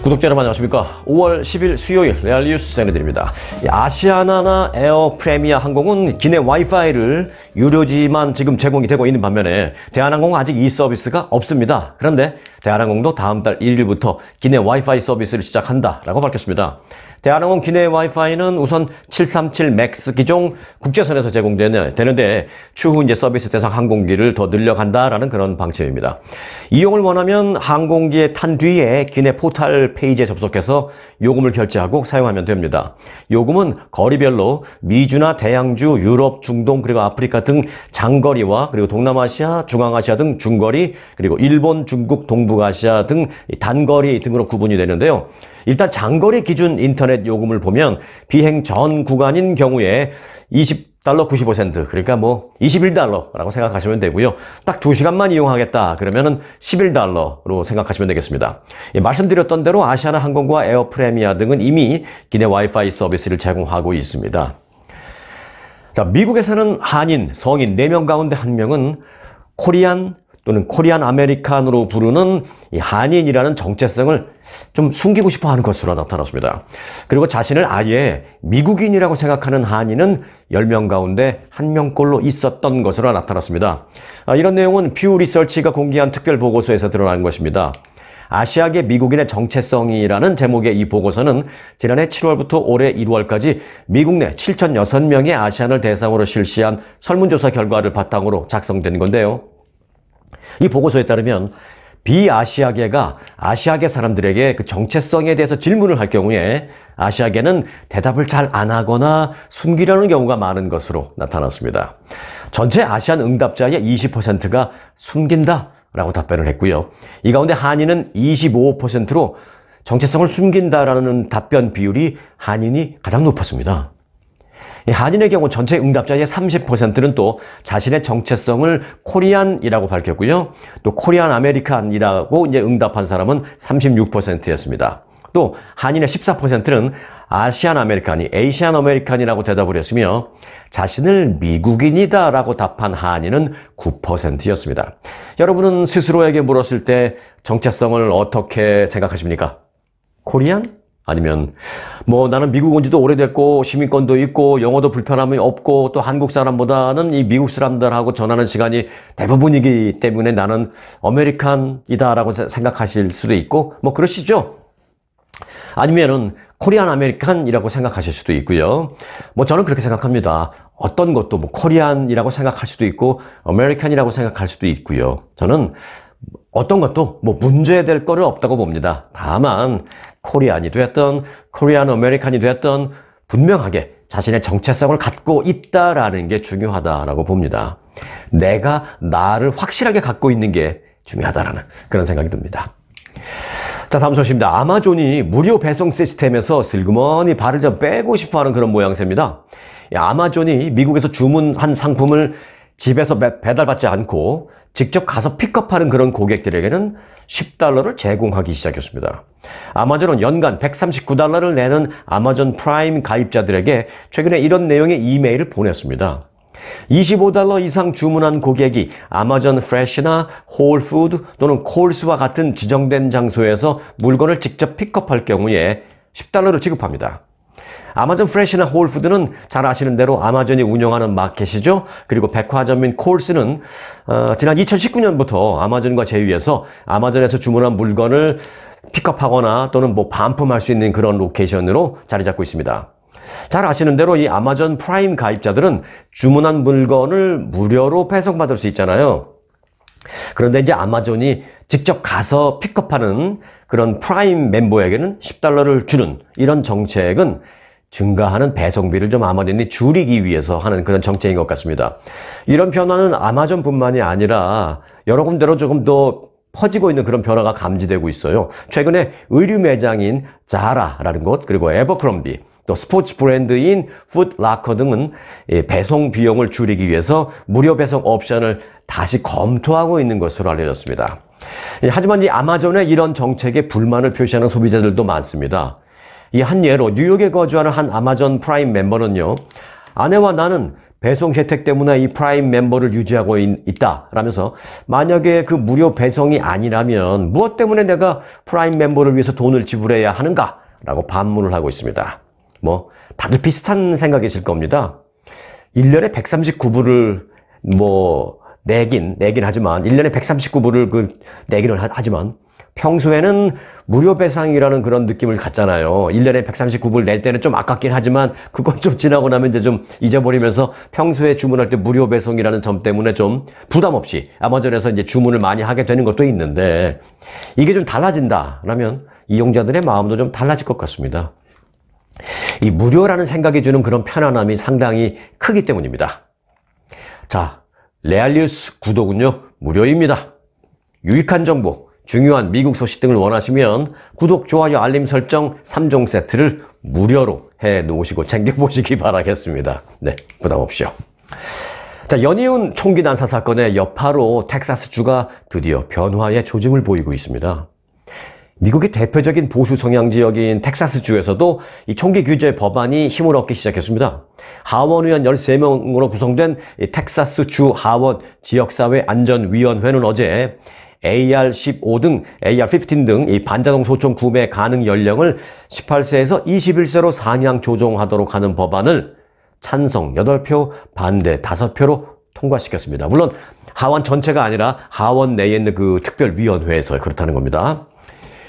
구독자 여러분 안녕하십니까. 5월 10일 수요일 레알 뉴스 전해드립니다. 아시아나나 에어 프리미어 항공은 기내 와이파이를 유료지만 지금 제공이 되고 있는 반면에 대한항공은 아직 이 서비스가 없습니다. 그런데 대한항공도 다음 달 1일부터 기내 와이파이 서비스를 시작한다라고 밝혔습니다. 대한항공 기내 와이파이는 우선 737 맥스 기종 국제선에서 제공되는데 추후 이제 서비스 대상 항공기를 더 늘려간다라는 그런 방침입니다. 이용을 원하면 항공기에 탄 뒤에 기내 포털 페이지에 접속해서 요금을 결제하고 사용하면 됩니다. 요금은 거리별로 미주나 대양주, 유럽, 중동 그리고 아프리카 등 장거리와 그리고 동남아시아, 중앙아시아 등 중거리 그리고 일본, 중국, 동북아시아 등 단거리 등으로 구분이 되는데요. 일단 장거리 기준 인터넷 요금을 보면 비행 전 구간인 경우에 $20 95센트 그러니까 뭐 $21라고 생각하시면 되고요. 딱 2시간만 이용하겠다 그러면은 $11로 생각하시면 되겠습니다. 말씀드렸던 대로 아시아나 항공과 에어 프리미어 등은 이미 기내 와이파이 서비스를 제공하고 있습니다. 자, 미국에서는 한인, 성인 4명 가운데 1명은 코리안 또는 코리안 아메리칸으로 부르는 이 한인이라는 정체성을 좀 숨기고 싶어 하는 것으로 나타났습니다. 그리고 자신을 아예 미국인이라고 생각하는 한인은 10명 가운데 1명꼴로 있었던 것으로 나타났습니다. 이런 내용은 퓨 리서치가 공개한 특별 보고서에서 드러난 것입니다. 아시아계 미국인의 정체성이라는 제목의 이 보고서는 지난해 7월부터 올해 1월까지 미국 내 7,006명의 아시안을 대상으로 실시한 설문조사 결과를 바탕으로 작성된 건데요. 이 보고서에 따르면 비아시아계가 아시아계 사람들에게 그 정체성에 대해서 질문을 할 경우에 아시아계는 대답을 잘 안 하거나 숨기려는 경우가 많은 것으로 나타났습니다. 전체 아시안 응답자의 20%가 숨긴다라고 답변을 했고요. 이 가운데 한인은 25%로 정체성을 숨긴다라는 답변 비율이 한인이 가장 높았습니다. 한인의 경우 전체 응답자의 30%는 또 자신의 정체성을 코리안이라고 밝혔고요. 또 코리안 아메리칸이라고 이제 응답한 사람은 36%였습니다. 또 한인의 14%는 아시안 아메리칸이 에이시안 아메리칸이라고 대답을 했으며 자신을 미국인이다라고 답한 한인은 9%였습니다. 여러분은 스스로에게 물었을 때 정체성을 어떻게 생각하십니까? 코리안? 아니면 뭐 나는 미국 온 지도 오래됐고 시민권도 있고 영어도 불편함이 없고 또 한국 사람보다는 이 미국 사람들하고 전하는 시간이 대부분이기 때문에 나는 아메리칸이다라고 생각하실 수도 있고 뭐 그러시죠. 아니면은 코리안 아메리칸이라고 생각하실 수도 있고요. 뭐 저는 그렇게 생각합니다. 어떤 것도 뭐 코리안이라고 생각할 수도 있고 아메리칸이라고 생각할 수도 있고요. 저는 어떤 것도 뭐 문제될 거는 없다고 봅니다. 다만 코리안이 됐던 코리안 아메리칸이 됐던 분명하게 자신의 정체성을 갖고 있다라는 게 중요하다라고 봅니다. 내가 나를 확실하게 갖고 있는 게 중요하다라는 그런 생각이 듭니다. 자, 다음 소식입니다. 아마존이 무료 배송 시스템에서 슬그머니 발을 좀 빼고 싶어하는 그런 모양새입니다. 아마존이 미국에서 주문한 상품을 집에서 배달받지 않고 직접 가서 픽업하는 그런 고객들에게는 $10를 제공하기 시작했습니다. 아마존은 연간 $139를 내는 아마존 프라임 가입자들에게 최근에 이런 내용의 이메일을 보냈습니다. $25 이상 주문한 고객이 아마존 프레시나 홀푸드 또는 콜스와 같은 지정된 장소에서 물건을 직접 픽업할 경우에 $10를 지급합니다. 아마존 프레시나 홀푸드는 잘 아시는 대로 아마존이 운영하는 마켓이죠. 그리고 백화점인 콜스는 지난 2019년부터 아마존과 제휴해서 아마존에서 주문한 물건을 픽업하거나 또는 뭐 반품할 수 있는 그런 로케이션으로 자리 잡고 있습니다. 잘 아시는 대로 이 아마존 프라임 가입자들은 주문한 물건을 무료로 배송받을 수 있잖아요. 그런데 이제 아마존이 직접 가서 픽업하는 그런 프라임 멤버에게는 $10를 주는 이런 정책은 증가하는 배송비를 좀 아마존이 줄이기 위해서 하는 그런 정책인 것 같습니다. 이런 변화는 아마존뿐만이 아니라 여러 군데로 조금 더 퍼지고 있는 그런 변화가 감지되고 있어요. 최근에 의류 매장인 자라라는 곳 그리고 에버크롬비 또 스포츠 브랜드인 풋라커 등은 배송 비용을 줄이기 위해서 무료 배송 옵션을 다시 검토하고 있는 것으로 알려졌습니다. 하지만 이 아마존의 이런 정책에 불만을 표시하는 소비자들도 많습니다. 이 한 예로 뉴욕에 거주하는 한 아마존 프라임 멤버는요. 아내와 나는 배송 혜택 때문에 이 프라임 멤버를 유지하고 있다라면서 만약에 그 무료 배송이 아니라면 무엇 때문에 내가 프라임 멤버를 위해서 돈을 지불해야 하는가? 라고 반문을 하고 있습니다. 뭐 다들 비슷한 생각이실 겁니다. 1년에 139불을 내긴 하지만 1년에 139불을 내기는 하지만 평소에는 무료 배상이라는 그런 느낌을 갖잖아요. 1년에 139불 낼 때는 좀 아깝긴 하지만 그건 좀 지나고 나면 이제 좀 잊어버리면서 평소에 주문할 때 무료 배송이라는 점 때문에 좀 부담 없이 아마존에서 이제 주문을 많이 하게 되는 것도 있는데 이게 좀 달라진다라면 이용자들의 마음도 좀 달라질 것 같습니다. 이 무료라는 생각이 주는 그런 편안함이 상당히 크기 때문입니다. 자, 레알뉴스 구독은요, 무료입니다. 유익한 정보, 중요한 미국 소식 등을 원하시면 구독, 좋아요, 알림 설정 3종 세트를 무료로 해 놓으시고 챙겨보시기 바라겠습니다. 네, 부담 없이요. 자, 연이은 총기 난사 사건의 여파로 텍사스주가 드디어 변화의 조짐을 보이고 있습니다. 미국의 대표적인 보수 성향 지역인 텍사스주에서도 이 총기 규제 법안이 힘을 얻기 시작했습니다. 하원 의원 13명으로 구성된 텍사스주 하원 지역사회 안전위원회는 어제 AR-15 등 AR-15 등 이 반자동 소총 구매 가능 연령을 18세에서 21세로 상향 조정하도록 하는 법안을 찬성 8표, 반대 5표로 통과시켰습니다. 물론 하원 전체가 아니라 하원 내에 있는 그 특별위원회에서 그렇다는 겁니다.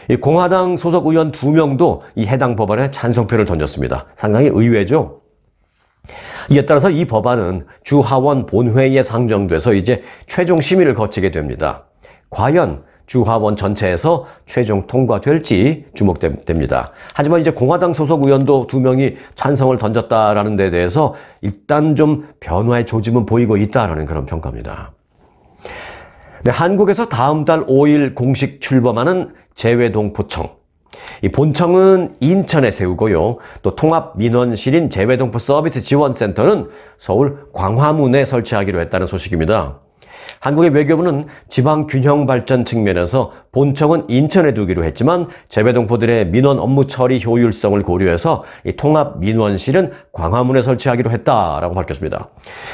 이 공화당 소속 의원 2명도 이 해당 법안에 찬성표를 던졌습니다. 상당히 의외죠. 이에 따라서 이 법안은 주 하원 본회의에 상정돼서 이제 최종 심의를 거치게 됩니다. 과연 주 하원 전체에서 최종 통과될지 주목됩니다. 하지만 이제 공화당 소속 의원도 2명이 찬성을 던졌다라는 데 대해서 일단 좀 변화의 조짐은 보이고 있다라는 그런 평가입니다. 네, 한국에서 다음 달 5일 공식 출범하는 재외동포청. 이 본청은 인천에 세우고요. 또 통합민원실인 재외동포 서비스 지원센터는 서울 광화문에 설치하기로 했다는 소식입니다. 한국의 외교부는 지방 균형 발전 측면에서 본청은 인천에 두기로 했지만 재외동포들의 민원 업무 처리 효율성을 고려해서 이 통합민원실은 광화문에 설치하기로 했다라고 밝혔습니다.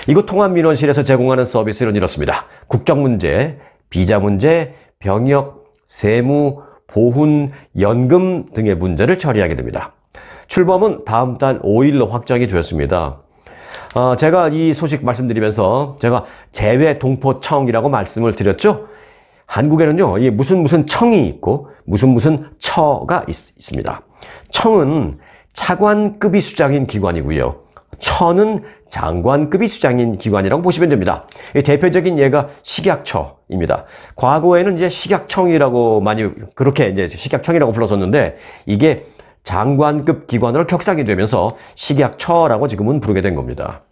이곳 통합민원실에서 제공하는 서비스는 이렇습니다. 국적문제, 비자문제, 병역, 세무, 보훈, 연금 등의 문제를 처리하게 됩니다. 출범은 다음 달 5일로 확정이 되었습니다. 제가 이 소식 말씀드리면서 제가 재외동포청이라고 말씀을 드렸죠. 한국에는요, 이 무슨 청이 있고 무슨 처가 있습니다. 청은 차관급이 수장인 기관이고요. 처는 장관급이 수장인 기관이라고 보시면 됩니다. 대표적인 예가 식약처입니다. 과거에는 이제 식약청이라고 많이 그렇게 이제 식약청이라고 불렀었는데 이게 장관급 기관으로 격상이 되면서 식약처라고 지금은 부르게 된 겁니다.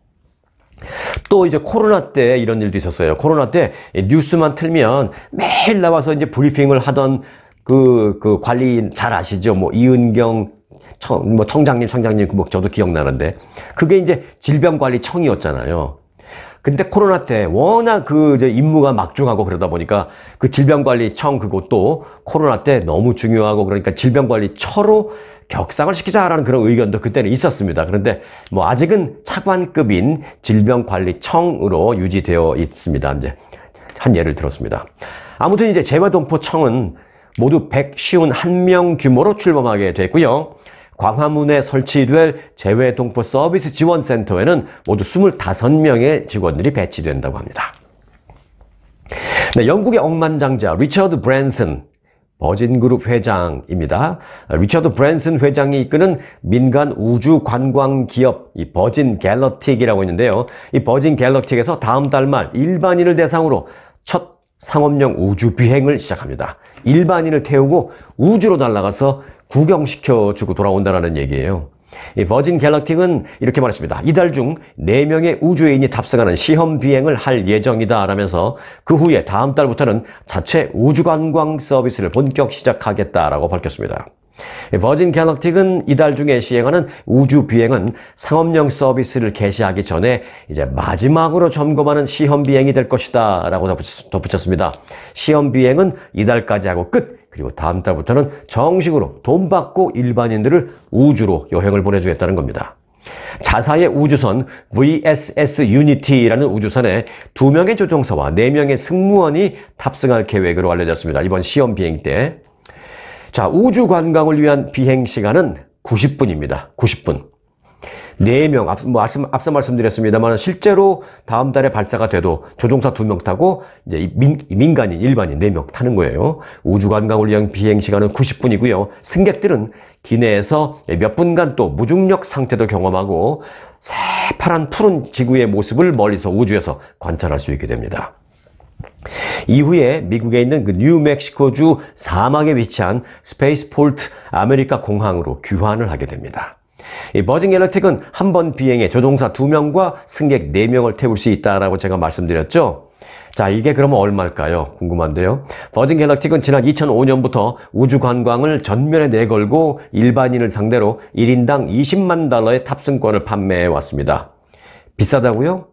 또 이제 코로나 때 이런 일도 있었어요. 코로나 때 뉴스만 틀면 매일 나와서 이제 브리핑을 하던 그 관리 잘 아시죠? 뭐 이은경 청장님, 저도 기억나는데 그게 이제 질병관리청이었잖아요. 근데 코로나 때 워낙 임무가 막중하고 그러다 보니까 그 질병관리청 그것도 코로나 때 너무 중요하고 그러니까 질병관리처로 격상을 시키자라는 그런 의견도 그때는 있었습니다. 그런데 뭐 아직은 차관급인 질병관리청으로 유지되어 있습니다. 이제 한 예를 들었습니다. 아무튼 이제 재외동포청은 모두 151명 규모로 출범하게 됐고요. 광화문에 설치될 재외동포 서비스 지원센터에는 모두 25명의 직원들이 배치된다고 합니다. 네, 영국의 억만장자 리처드 브랜슨 버진그룹 회장입니다. 리처드 브랜슨 회장이 이끄는 민간 우주 관광 기업 이 버진 갤럭틱이라고 있는데요. 이 버진 갤럭틱에서 다음 달 말 일반인을 대상으로 첫 상업용 우주 비행을 시작합니다. 일반인을 태우고 우주로 날아가서 구경시켜주고 돌아온다는 얘기예요. 이 버진 갤럭틱은 이렇게 말했습니다. 이달 중 4명의 우주인이 탑승하는 시험 비행을 할 예정이다 라면서 그 후에 다음 달부터는 자체 우주관광 서비스를 본격 시작하겠다라고 밝혔습니다. 버진 갤럭틱은 이달 중에 시행하는 우주 비행은 상업용 서비스를 개시하기 전에 이제 마지막으로 점검하는 시험 비행이 될 것이다 라고 덧붙였습니다. 시험 비행은 이달까지 하고 끝! 그리고 다음 달부터는 정식으로 돈 받고 일반인들을 우주로 여행을 보내주겠다는 겁니다. 자사의 우주선 VSS 유니티라는 우주선에 2명의 조종사와 4명의 승무원이 탑승할 계획으로 알려졌습니다. 이번 시험 비행 때. 자, 우주 관광을 위한 비행 시간은 90분입니다. 90분. 4명, 앞서 말씀드렸습니다만 실제로 다음 달에 발사가 돼도 조종사 2명 타고 이제 민간인, 일반인 4명 타는 거예요. 우주 관광을 위한 비행 시간은 90분이고요. 승객들은 기내에서 몇 분간 또 무중력 상태도 경험하고 새파란 푸른 지구의 모습을 멀리서 우주에서 관찰할 수 있게 됩니다. 이후에 미국에 있는 그 뉴멕시코주 사막에 위치한 스페이스포트 아메리카 공항으로 귀환을 하게 됩니다. 이 버진 갤럭틱은 한 번 비행에 조종사 2명과 승객 4명을 태울 수 있다라고 제가 말씀드렸죠. 자, 이게 그러면 얼마일까요? 궁금한데요. 버진 갤럭틱은 지난 2005년부터 우주 관광을 전면에 내걸고 일반인을 상대로 1인당 $20만 달러의 탑승권을 판매해 왔습니다. 비싸다고요?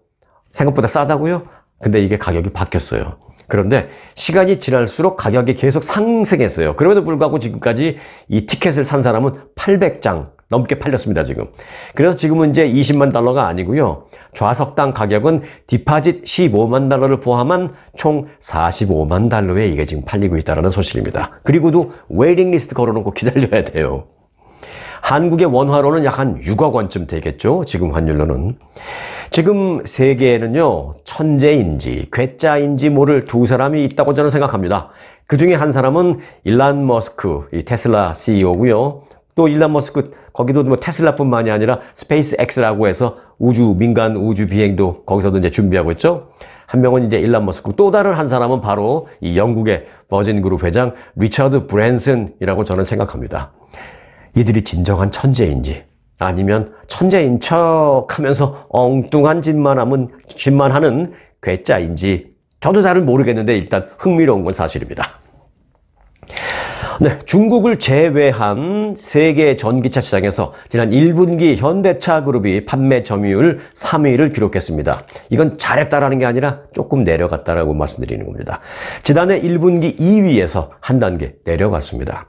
생각보다 싸다고요? 근데 이게 가격이 바뀌었어요. 그런데 시간이 지날수록 가격이 계속 상승했어요. 그럼에도 불구하고 지금까지 이 티켓을 산 사람은 800장 넘게 팔렸습니다, 지금. 그래서 지금은 이제 20만 달러가 아니고요. 좌석당 가격은 디파짓 15만 달러를 포함한 총 45만 달러에 이게 지금 팔리고 있다는 소식입니다. 그리고도 웨이팅 리스트 걸어놓고 기다려야 돼요. 한국의 원화로는 약 한 6억 원쯤 되겠죠, 지금 환율로는. 지금 세계에는요, 천재인지 괴짜인지 모를 2사람이 있다고 저는 생각합니다. 그 중에 한 사람은 일론 머스크, 이 테슬라 CEO고요. 또 일론 머스크, 거기도 뭐 테슬라뿐만이 아니라 스페이스 X라고 해서 민간 우주 비행도 거기서도 이제 준비하고 있죠. 한 명은 이제 일론 머스크, 또 다른 한 사람은 바로 이 영국의 버진 그룹 회장 리처드 브랜슨이라고 저는 생각합니다. 이들이 진정한 천재인지 아니면 천재인 척 하면서 엉뚱한 짓만 하는 괴짜인지 저도 잘 모르겠는데 일단 흥미로운 건 사실입니다. 네, 중국을 제외한 세계 전기차 시장에서 지난 1분기 현대차 그룹이 판매 점유율 3위를 기록했습니다. 이건 잘했다라는 게 아니라 조금 내려갔다라고 말씀드리는 겁니다. 지난해 1분기 2위에서 한 단계 내려갔습니다.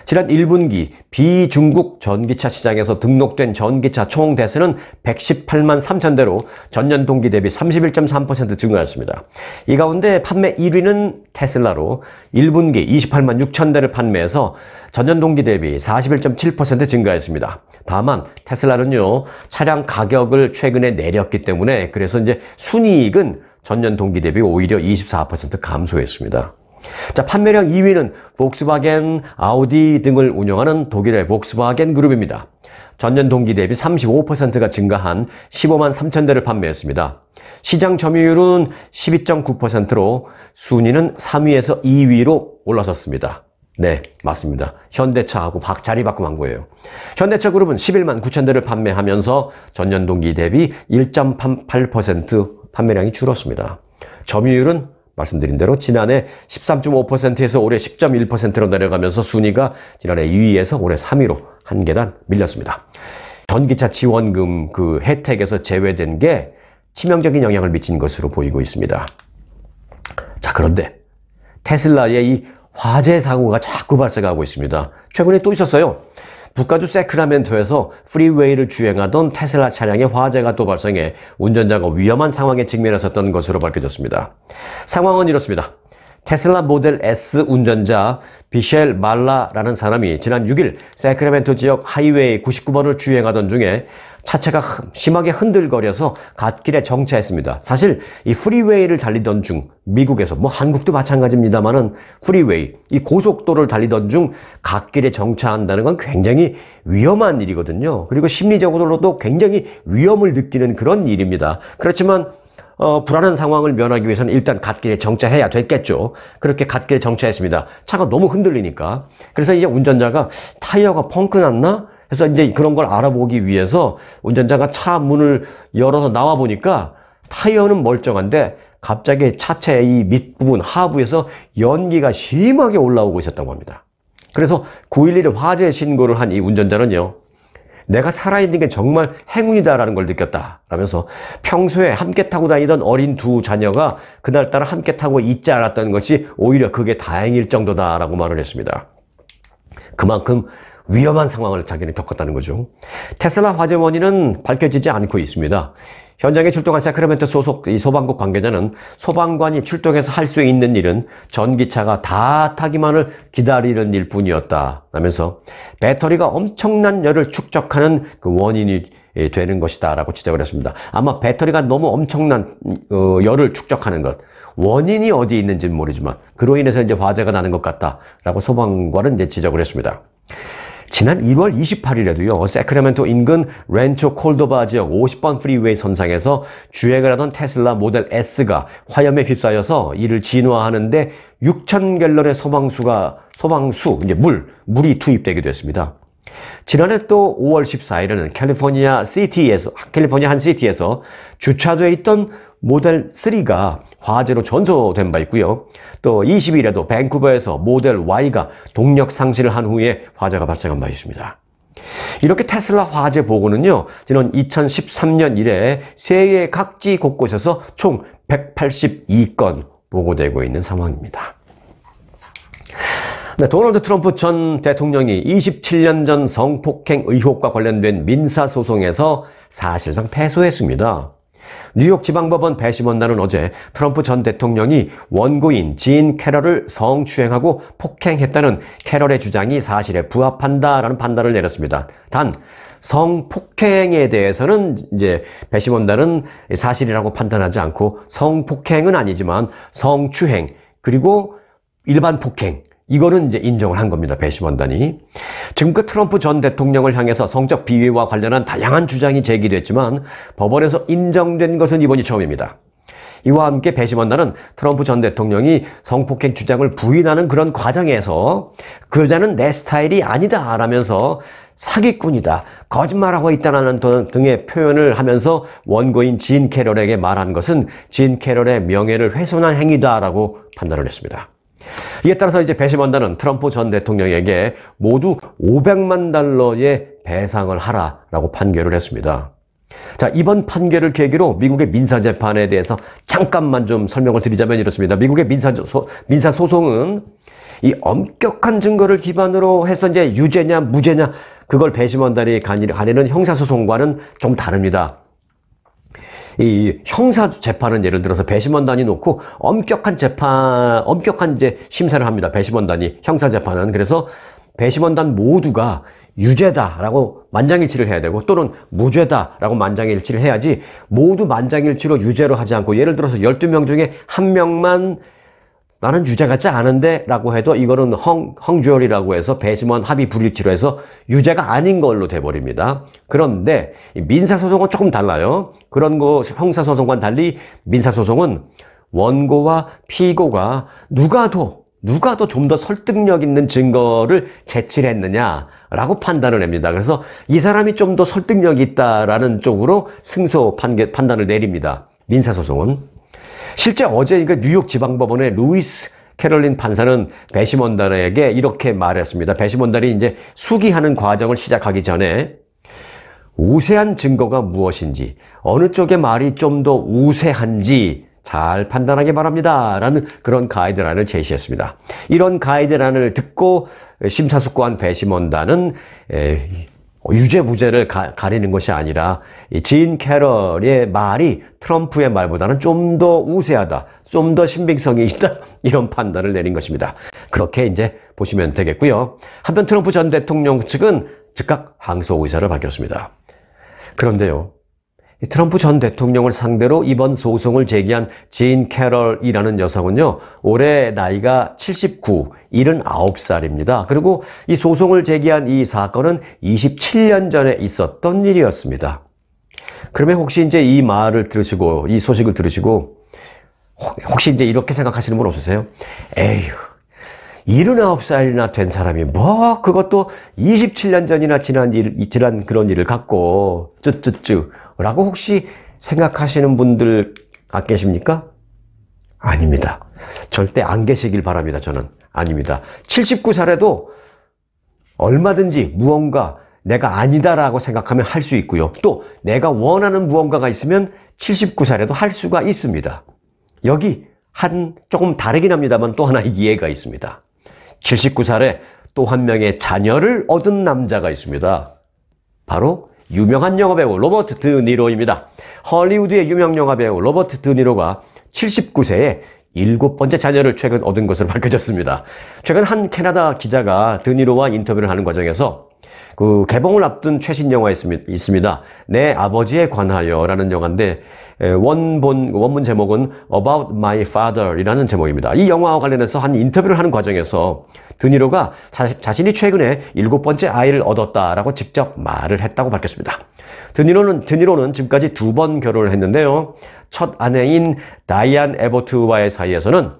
지난 1분기 비중국 전기차 시장에서 등록된 전기차 총 대수는 118만 3천 대로 전년 동기 대비 31.3% 증가했습니다. 이 가운데 판매 1위는 테슬라로 1분기 28만 6천 대를 판매해서 전년 동기 대비 41.7% 증가했습니다. 다만 테슬라는요, 차량 가격을 최근에 내렸기 때문에 그래서 이제 순이익은 전년 동기 대비 오히려 24% 감소했습니다. 자, 판매량 2위는 폭스바겐, 아우디 등을 운영하는 독일의 폭스바겐 그룹입니다. 전년 동기 대비 35%가 증가한 15만 3천 대를 판매했습니다. 시장 점유율은 12.9%로 순위는 3위에서 2위로 올라섰습니다. 네, 맞습니다. 현대차하고 자리 바꿈한 거예요. 현대차 그룹은 11만 9천 대를 판매하면서 전년 동기 대비 1.8% 판매량이 줄었습니다. 점유율은 말씀드린 대로 지난해 13.5%에서 올해 10.1%로 내려가면서 순위가 지난해 2위에서 올해 3위로 한 계단 밀렸습니다. 전기차 지원금 그 혜택에서 제외된 게 치명적인 영향을 미친 것으로 보이고 있습니다. 자, 그런데 테슬라의 이 화재 사고가 자꾸 발생하고 있습니다. 최근에 또 있었어요. 북가주 세크라멘토에서 프리웨이를 주행하던 테슬라 차량에 화재가 또 발생해 운전자가 위험한 상황에 직면했었던 것으로 밝혀졌습니다. 상황은 이렇습니다. 테슬라 모델 S 운전자 비셸 말라라는 사람이 지난 6일 세크라멘토 지역 하이웨이 99번을 주행하던 중에 차체가 심하게 흔들거려서 갓길에 정차했습니다. 사실 이 프리웨이를 달리던 중 미국에서 한국도 마찬가지입니다만은 프리웨이, 이 고속도로를 달리던 중 갓길에 정차한다는 건 굉장히 위험한 일이거든요. 그리고 심리적으로도 굉장히 위험을 느끼는 그런 일입니다. 그렇지만 불안한 상황을 면하기 위해서는 일단 갓길에 정차해야 됐겠죠. 그렇게 갓길에 정차했습니다. 차가 너무 흔들리니까. 그래서 이제 운전자가 타이어가 펑크 났나? 그래서 이제 그런 걸 알아보기 위해서 운전자가 차 문을 열어서 나와 보니까 타이어는 멀쩡한데 갑자기 차체의 이 밑부분 하부에서 연기가 심하게 올라오고 있었다고 합니다. 그래서 911에 화재 신고를 한 이 운전자는요, 내가 살아있는 게 정말 행운이다라는 걸 느꼈다 라면서 평소에 함께 타고 다니던 어린 2 자녀가 그날따라 함께 타고 있지 않았던 것이 오히려 그게 다행일 정도다라고 말을 했습니다. 그만큼 위험한 상황을 자기는 겪었다는 거죠. 테슬라 화재 원인은 밝혀지지 않고 있습니다. 현장에 출동한 세크라멘토 소속 이 소방국 관계자는 소방관이 출동해서 할 수 있는 일은 전기차가 다 타기만을 기다리는 일뿐이었다 라면서 배터리가 엄청난 열을 축적하는 그 원인이 되는 것이다 라고 지적을 했습니다. 아마 배터리가 너무 엄청난 열을 축적하는 것, 원인이 어디에 있는지는 모르지만 그로 인해서 이제 화재가 나는 것 같다라고 소방관은 이제 지적을 했습니다. 지난 1월 28일에도요, 세크라멘토 인근 렌초 콜도바 지역 50번 프리웨이 선상에서 주행을 하던 테슬라 모델 S가 화염에 휩싸여서 이를 진화하는데 6,000갤런의 소방수, 이제 물이 투입되기도 했습니다. 지난해 또 5월 14일에는 캘리포니아 한 시티에서 주차되어 있던 모델 3가 화재로 전소된 바 있고요. 또 20일에도 밴쿠버에서 모델 Y가 동력 상실을 한 후에 화재가 발생한 바 있습니다. 이렇게 테슬라 화재 보고는요, 지난 2013년 이래 세계 각지 곳곳에서 총 182건 보고되고 있는 상황입니다. 네, 도널드 트럼프 전 대통령이 27년 전 성폭행 의혹과 관련된 민사소송에서 사실상 패소했습니다. 뉴욕 지방법원 배심원단은 어제 트럼프 전 대통령이 원고인 진 캐럴을 성추행하고 폭행했다는 캐럴의 주장이 사실에 부합한다라는 판단을 내렸습니다. 단 성폭행에 대해서는 이제 배심원단은 사실이라고 판단하지 않고 성폭행은 아니지만 성추행 그리고 일반 폭행 이거는 이제 인정을 한 겁니다. 배심원단이. 지금껏 트럼프 전 대통령을 향해서 성적 비위와 관련한 다양한 주장이 제기됐지만 법원에서 인정된 것은 이번이 처음입니다. 이와 함께 배심원단은 트럼프 전 대통령이 성폭행 주장을 부인하는 그런 과정에서 그 여자는 내 스타일이 아니다 라면서 사기꾼이다, 거짓말하고 있다는 등의 표현을 하면서 원고인 진 캐럴에게 말한 것은 진 캐럴의 명예를 훼손한 행위다라고 판단을 했습니다. 이에 따라서 이제 배심원단은 트럼프 전 대통령에게 모두 500만 달러의 배상을 하라라고 판결을 했습니다. 자, 이번 판결을 계기로 미국의 민사재판에 대해서 잠깐만 좀 설명을 드리자면 이렇습니다. 미국의 민사소송은 이 엄격한 증거를 기반으로 해서 이제 유죄냐 무죄냐 그걸 배심원단이 가리는 형사소송과는 좀 다릅니다. 이 형사재판은 예를 들어서 배심원단이 놓고 엄격한 이제 심사를 합니다. 배심원단이 형사재판은. 그래서 배심원단 모두가 유죄다라고 만장일치를 해야 되고 또는 무죄다라고 만장일치를 해야지 모두 만장일치로 유죄로 하지 않고 예를 들어서 12명 중에 1명만 나는 유죄 같지 않은데 라고 해도 이거는 헝주얼이라고 해서 배심원 합의 불일치로 해서 유죄가 아닌 걸로 돼버립니다. 그런데 민사소송은 조금 달라요. 그런 거 형사소송과는 달리 민사소송은 원고와 피고가 누가 더 좀 더 설득력 있는 증거를 제시를 했느냐라고 판단을 합니다. 그래서 이 사람이 좀 더 설득력이 있다라는 쪽으로 승소 판단을 내립니다. 민사소송은. 실제 어제 뉴욕 지방법원의 루이스 캐롤린 판사는 배심원단에게 이렇게 말했습니다. 배심원단이 이제 수기하는 과정을 시작하기 전에 우세한 증거가 무엇인지, 어느 쪽의 말이 좀 더 우세한지 잘 판단하기 바랍니다. 라는 그런 가이드라인을 제시했습니다. 이런 가이드라인을 듣고 심사숙고한 배심원단은 유죄 무죄를 가리는 것이 아니라 진 캐럴의 말이 트럼프의 말보다는 좀 더 우세하다, 좀 더 신빙성이 있다 이런 판단을 내린 것입니다. 그렇게 이제 보시면 되겠고요. 한편 트럼프 전 대통령 측은 즉각 항소 의사를 밝혔습니다. 그런데요, 트럼프 전 대통령을 상대로 이번 소송을 제기한 진 캐럴이라는 여성은요, 올해 나이가 79살입니다. 그리고 이 소송을 제기한 이 사건은 27년 전에 있었던 일이었습니다. 그러면 혹시 이제 이 말을 들으시고, 이 소식을 들으시고, 혹시 이제 이렇게 생각하시는 분 없으세요? 에휴, 79살이나 된 사람이 그것도 27년 전이나 지난 그런 일을 갖고, 라고 혹시 생각하시는 분들 계십니까? 아닙니다. 절대 안 계시길 바랍니다. 저는 아닙니다. 79살에도 얼마든지 무언가 내가 아니다라고 생각하면 할 수 있고요. 또 내가 원하는 무언가가 있으면 79살에도 할 수가 있습니다. 여기 조금 다르긴 합니다만 또 하나 이해가 있습니다. 79살에 또 한 명의 자녀를 얻은 남자가 있습니다. 바로 유명한 영화배우 로버트 드니로입니다. 헐리우드의 유명 영화배우 로버트 드니로가 79세에 7번째 자녀를 최근 얻은 것으로 밝혀졌습니다. 최근 한 캐나다 기자가 드니로와 인터뷰를 하는 과정에서 그 개봉을 앞둔 최신 영화 있습니다. 내 아버지에 관하여라는 영화인데 원문 제목은 About My Father이라는 제목입니다. 이 영화와 관련해서 한 인터뷰를 하는 과정에서 드니로가 자신이 최근에 7번째 아이를 얻었다라고 직접 말을 했다고 밝혔습니다. 드니로는 지금까지 2번 결혼을 했는데요. 첫 아내인 다이안 에버트와의 사이에서는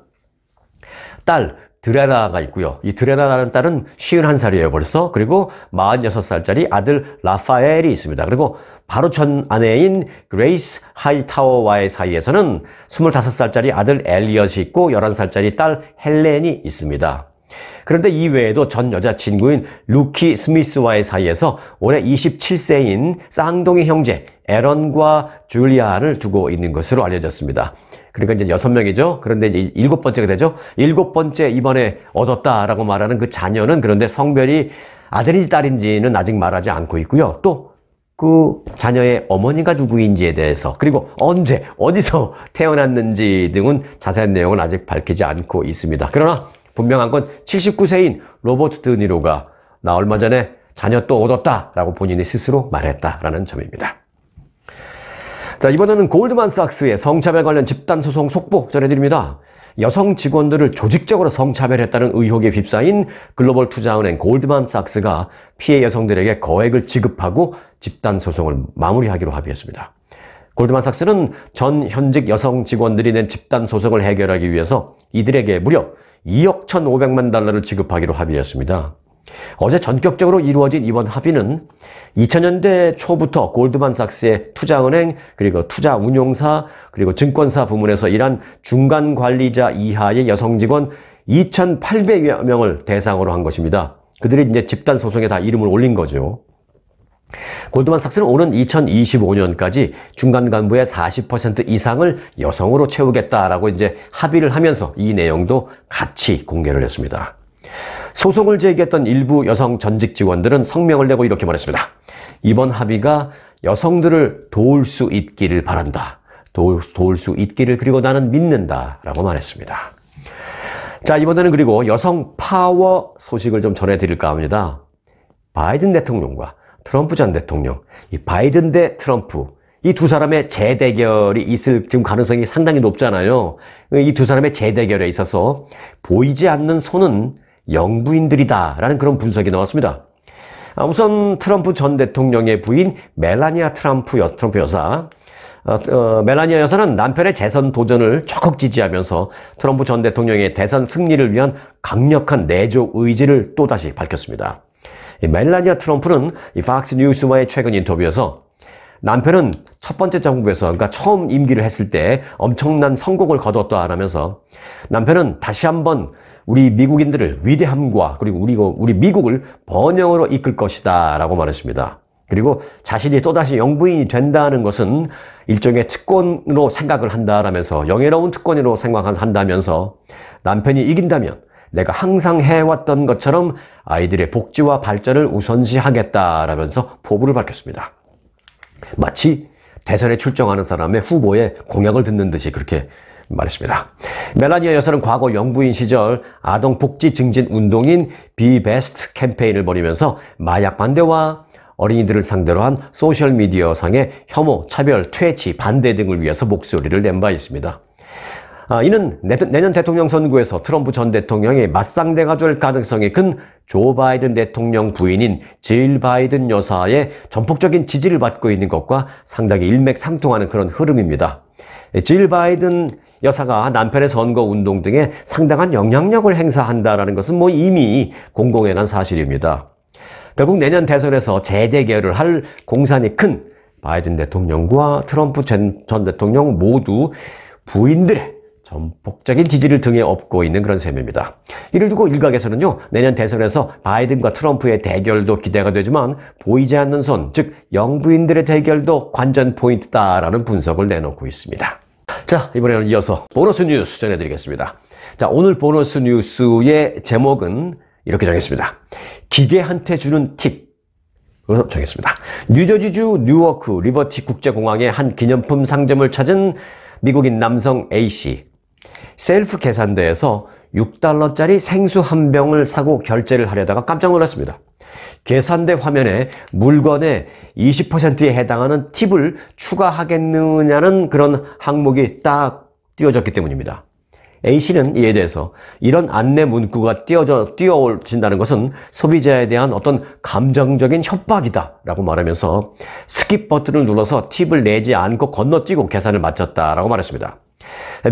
딸 드레나가 있고요. 이 드레나라는 딸은 51살이에요, 벌써. 그리고 46살짜리 아들 라파엘이 있습니다. 그리고 바로 전 아내인 그레이스 하이타워와의 사이에서는 25살짜리 아들 엘리엇이 있고 11살짜리 딸 헬렌이 있습니다. 그런데 이 외에도 전 여자친구인 루키 스미스와의 사이에서 올해 27세인 쌍둥이 형제 에런과 줄리안을 두고 있는 것으로 알려졌습니다. 그러니까 이제 6명이죠. 그런데 이제 7번째가 되죠. 7번째 이번에 얻었다라고 말하는 그 자녀는 그런데 성별이 아들인지 딸인지는 아직 말하지 않고 있고요. 또 그 자녀의 어머니가 누구인지에 대해서 그리고 언제 어디서 태어났는지 등은 자세한 내용은 아직 밝히지 않고 있습니다. 그러나 분명한 건 79세인 로버트 드니로가 나 얼마 전에 자녀 또 얻었다라고 본인이 스스로 말했다라는 점입니다. 자, 이번에는 골드만삭스의 성차별 관련 집단소송 속보 전해드립니다. 여성 직원들을 조직적으로 성차별했다는 의혹에 휩싸인 글로벌 투자은행 골드만삭스가 피해 여성들에게 거액을 지급하고 집단소송을 마무리하기로 합의했습니다. 골드만삭스는 전 현직 여성 직원들이 낸 집단소송을 해결하기 위해서 이들에게 무려 2억 1,500만 달러를 지급하기로 합의했습니다. 어제 전격적으로 이루어진 이번 합의는 2000년대 초부터 골드만삭스의 투자은행, 그리고 투자운용사, 그리고 증권사 부문에서 일한 중간 관리자 이하의 여성 직원 2,800여 명을 대상으로 한 것입니다. 그들이 이제 집단 소송에 다 이름을 올린 거죠. 골드만삭스는 오는 2025년까지 중간 간부의 40% 이상을 여성으로 채우겠다라고 이제 합의를 하면서 이 내용도 같이 공개를 했습니다. 소송을 제기했던 일부 여성 전직 직원들은 성명을 내고 이렇게 말했습니다. 이번 합의가 여성들을 도울 수 있기를 바란다. 도울 수 있기를 그리고 나는 믿는다 라고 말했습니다. 자, 이번에는 그리고 여성 파워 소식을 좀 전해드릴까 합니다. 바이든 대통령과 트럼프 전 대통령, 이 바이든 대 트럼프, 이 두 사람의 재대결이 있을 지금 가능성이 상당히 높잖아요. 이 두 사람의 재대결에 있어서 보이지 않는 손은 영부인들이다 라는 그런 분석이 나왔습니다. 우선 트럼프 전 대통령의 부인 멜라니아 트럼프 여사, 멜라니아 여사는 남편의 재선 도전을 적극 지지하면서 트럼프 전 대통령의 대선 승리를 위한 강력한 내조 의지를 또다시 밝혔습니다. 멜라니아 트럼프는 이 팍스 뉴스와의 최근 인터뷰에서 남편은 첫 번째 정부에서, 그러니까 처음 임기를 했을 때 엄청난 성공을 거뒀다라면서 남편은 다시 한번 우리 미국인들을 위대함과 그리고 우리 미국을 번영으로 이끌 것이다 라고 말했습니다. 그리고 자신이 또다시 영부인이 된다는 것은 일종의 특권으로 생각을 한다라면서 영예로운 특권으로 생각을 한다면서 남편이 이긴다면 내가 항상 해왔던 것처럼 아이들의 복지와 발전을 우선시하겠다라면서 포부를 밝혔습니다. 마치 대선에 출정하는 사람의 후보의 공약을 듣는 듯이 그렇게 말했습니다. 멜라니아 여사는 과거 영부인 시절 아동복지 증진 운동인 Be Best 캠페인을 벌이면서 마약 반대와 어린이들을 상대로 한 소셜미디어 상의 혐오, 차별, 퇴치, 반대 등을 위해서 목소리를 낸 바 있습니다. 이는 내년 대통령 선거에서 트럼프 전 대통령이 맞상대가 될 가능성이 큰 조 바이든 대통령 부인인 질 바이든 여사의 전폭적인 지지를 받고 있는 것과 상당히 일맥상통하는 그런 흐름입니다. 질 바이든 여사가 남편의 선거 운동 등에 상당한 영향력을 행사한다는 것은 이미 공공연한 한 사실입니다. 결국 내년 대선에서 재대결을 할 공산이 큰 바이든 대통령과 트럼프 전 대통령 모두 부인들의 전폭적인 지지를 등에 업고 있는 그런 셈입니다. 이를 두고 일각에서는요, 내년 대선에서 바이든과 트럼프의 대결도 기대가 되지만 보이지 않는 손, 즉 영부인들의 대결도 관전 포인트다라는 분석을 내놓고 있습니다. 자, 이번에는 이어서 보너스 뉴스 전해드리겠습니다. 자, 오늘 보너스 뉴스의 제목은 이렇게 정했습니다. 기계한테 주는 팁으로 정했습니다. 뉴저지주 뉴워크 리버티 국제공항의 한 기념품 상점을 찾은 미국인 남성 A씨. 셀프 계산대에서 $6짜리 생수 한 병을 사고 결제를 하려다가 깜짝 놀랐습니다. 계산대 화면에 물건의 20%에 해당하는 팁을 추가하겠느냐는 그런 항목이 딱 띄워졌기 때문입니다. A씨는 이에 대해서 이런 안내 문구가 띄워진다는 것은 소비자에 대한 어떤 감정적인 협박이다 라고 말하면서 스킵 버튼을 눌러서 팁을 내지 않고 건너뛰고 계산을 마쳤다라고 말했습니다.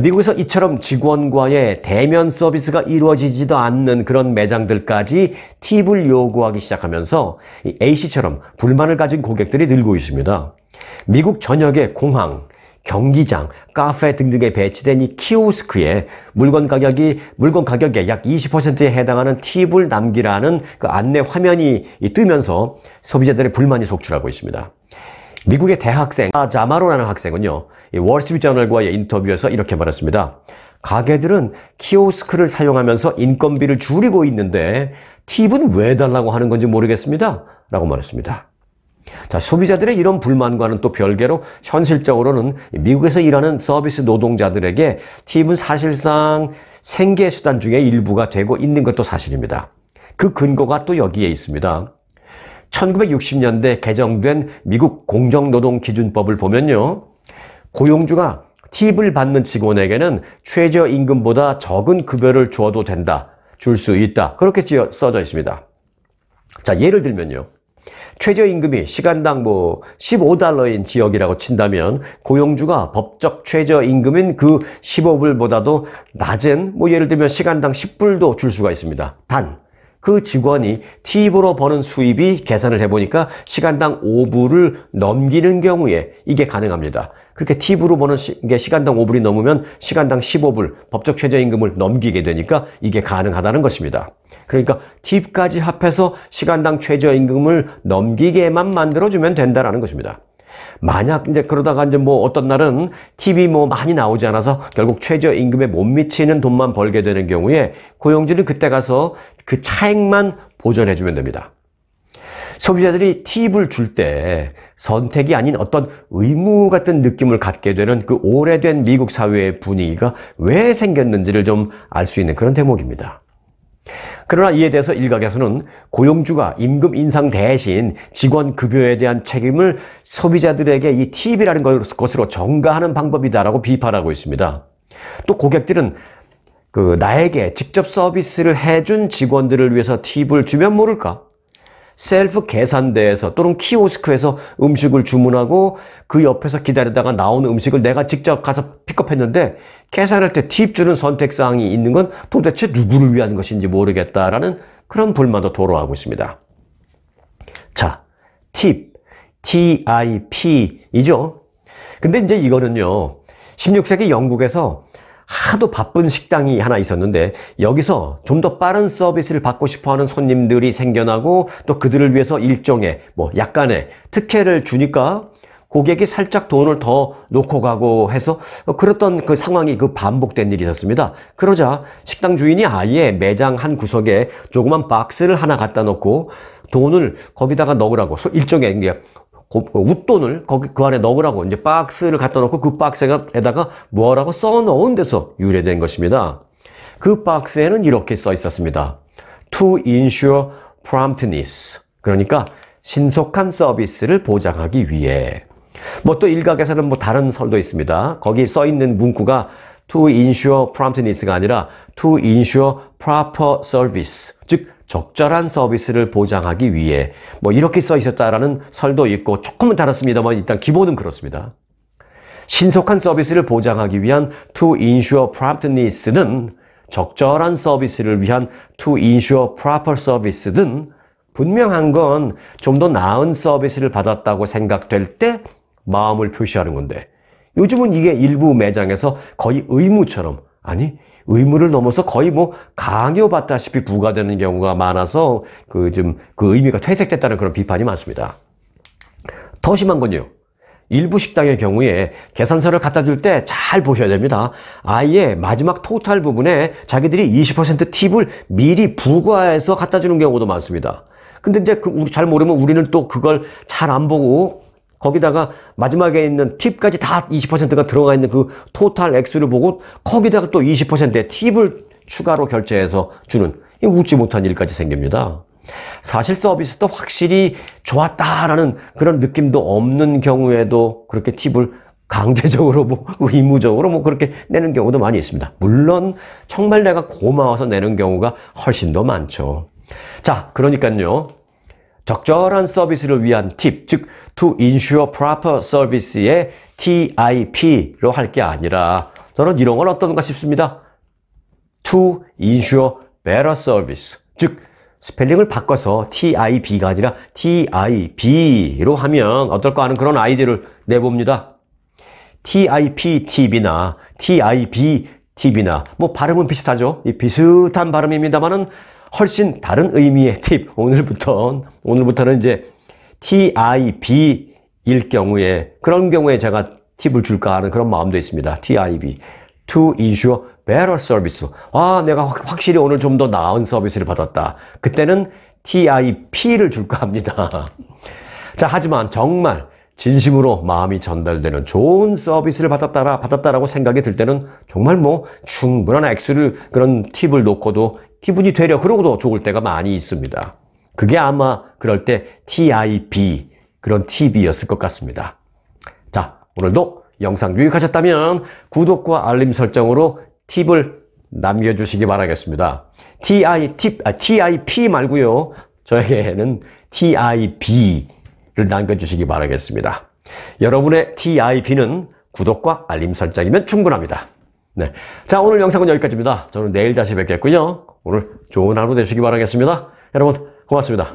미국에서 이처럼 직원과의 대면 서비스가 이루어지지도 않는 그런 매장들까지 팁을 요구하기 시작하면서 A씨처럼 불만을 가진 고객들이 늘고 있습니다. 미국 전역의 공항, 경기장, 카페 등등에 배치된 이 키오스크에 물건 가격의 약 20%에 해당하는 팁을 남기라는 그 안내 화면이 뜨면서 소비자들의 불만이 속출하고 있습니다. 미국의 대학생 자마로라는 학생은요, 월스트리트저널과의 인터뷰에서 이렇게 말했습니다. 가게들은 키오스크를 사용하면서 인건비를 줄이고 있는데 팁은 왜 달라고 하는 건지 모르겠습니다 라고 말했습니다. 자, 소비자들의 이런 불만과는 또 별개로 현실적으로는 미국에서 일하는 서비스 노동자들에게 팁은 사실상 생계수단 중에 일부가 되고 있는 것도 사실입니다. 그 근거가 또 여기에 있습니다. 1960년대 개정된 미국 공정노동기준법을 보면요, 고용주가 팁을 받는 직원에게는 최저임금보다 적은 급여를 줘도 된다, 줄 수 있다, 그렇게 써져 있습니다. 자, 예를 들면요, 최저임금이 시간당 $15인 지역이라고 친다면 고용주가 법적 최저임금인 그 15불보다도 낮은 예를 들면 시간당 10불도 줄 수가 있습니다. 단 그 직원이 팁으로 버는 수입이 계산을 해보니까 시간당 5불을 넘기는 경우에 이게 가능합니다. 그렇게 팁으로 버는 게 시간당 5불이 넘으면 시간당 15불, 법적 최저임금을 넘기게 되니까 이게 가능하다는 것입니다. 그러니까 팁까지 합해서 시간당 최저임금을 넘기게만 만들어주면 된다는 것입니다. 만약 이제 그러다가 이제 어떤 날은 팁이 많이 나오지 않아서 결국 최저임금에 못 미치는 돈만 벌게 되는 경우에 고용주는 그때 가서 그 차액만 보전해주면 됩니다. 소비자들이 팁을 줄 때 선택이 아닌 어떤 의무 같은 느낌을 갖게 되는 그 오래된 미국 사회의 분위기가 왜 생겼는지를 좀 알 수 있는 그런 대목입니다. 그러나 이에 대해서 일각에서는 고용주가 임금 인상 대신 직원 급여에 대한 책임을 소비자들에게 이 팁이라는 것으로 전가하는 방법이다라고 비판하고 있습니다. 또 고객들은 나에게 직접 서비스를 해준 직원들을 위해서 팁을 주면 모를까? 셀프 계산대에서 또는 키오스크에서 음식을 주문하고 그 옆에서 기다리다가 나오는 음식을 내가 직접 가서 픽업했는데 계산할 때 팁 주는 선택사항이 있는 건 도대체 누구를 위한 것인지 모르겠다라는 그런 불만도 토로하고 있습니다. 자, 팁, TIP이죠. 근데 이제 이거는요, 16세기 영국에서 하도 바쁜 식당이 하나 있었는데 여기서 좀 더 빠른 서비스를 받고 싶어하는 손님들이 생겨나고 또 그들을 위해서 일종의 약간의 특혜를 주니까 고객이 살짝 돈을 더 놓고 가고 해서 그랬던 그 상황이 반복된 일이 있었습니다. 그러자 식당 주인이 아예 매장 한 구석에 조그만 박스를 하나 갖다 놓고 돈을 거기다가 넣으라고 일종의 웃돈을 그 안에 넣으라고 이제 박스를 갖다 놓고 그 박스에다가 뭐라고 써 넣은 데서 유래된 것입니다. 그 박스에는 이렇게 써 있었습니다. To ensure promptness. 그러니까 신속한 서비스를 보장하기 위해. 또 일각에서는 다른 설도 있습니다. 거기 써 있는 문구가 To ensure promptness가 아니라 To ensure proper service. 즉 적절한 서비스를 보장하기 위해 이렇게 써 있었다라는 설도 있고 조금은 다릅니다만 일단 기본은 그렇습니다. 신속한 서비스를 보장하기 위한 to ensure promptness는 적절한 서비스를 위한 to ensure proper service든 분명한 건 좀 더 나은 서비스를 받았다고 생각될 때 마음을 표시하는 건데 요즘은 이게 일부 매장에서 거의 의무처럼 의무를 넘어서 거의 강요받다시피 부과되는 경우가 많아서 그 의미가 퇴색됐다는 그런 비판이 많습니다. 더 심한 건요, 일부 식당의 경우에 계산서를 갖다 줄 때 잘 보셔야 됩니다. 아예 마지막 토탈 부분에 자기들이 20% 팁을 미리 부과해서 갖다 주는 경우도 많습니다. 근데 이제 우리 잘 모르면 우리는 또 그걸 잘 안 보고 거기다가 마지막에 있는 팁까지 다 20%가 들어가 있는 그 토탈 액수를 보고 거기다가 또 20%의 팁을 추가로 결제해서 주는 이 웃지 못한 일까지 생깁니다. 사실 서비스도 확실히 좋았다라는 그런 느낌도 없는 경우에도 그렇게 팁을 강제적으로 의무적으로 그렇게 내는 경우도 많이 있습니다. 물론 정말 내가 고마워서 내는 경우가 훨씬 더 많죠. 자, 그러니까요. 적절한 서비스를 위한 팁, 즉 to ensure proper service의 TIP로 할 게 아니라 저는 이런 건 어떤가 싶습니다. to ensure better service, 즉 스펠링을 바꿔서 TIB가 아니라 TIB로 하면 어떨까 하는 그런 아이디어를 내봅니다. TIP 팁이나 TIB 팁이나 발음은 비슷하죠. 이 비슷한 발음입니다만은 훨씬 다른 의미의 팁. 오늘부터는 이제 TIB일 경우에 그런 경우에 제가 팁을 줄까 하는 그런 마음도 있습니다. TIB, to ensure better service. 아, 내가 확실히 오늘 좀 더 나은 서비스를 받았다. 그때는 TIP를 줄까 합니다. 자, 하지만 정말 진심으로 마음이 전달되는 좋은 서비스를 받았다라고 생각이 들 때는 정말 충분한 액수를 그런 팁을 놓고도 기분이 되려 그러고도 좋을 때가 많이 있습니다. 그게 아마 그럴 때 TIB 그런 팁이었을 것 같습니다. 자, 오늘도 영상 유익하셨다면 구독과 알림 설정으로 팁을 남겨주시기 바라겠습니다. TIP 말고요. 저에게는 TIB를 남겨주시기 바라겠습니다. 여러분의 TIB는 구독과 알림 설정이면 충분합니다. 네. 자, 오늘 영상은 여기까지입니다. 저는 내일 다시 뵙겠고요. 오늘 좋은 하루 되시기 바라겠습니다. 여러분, 고맙습니다.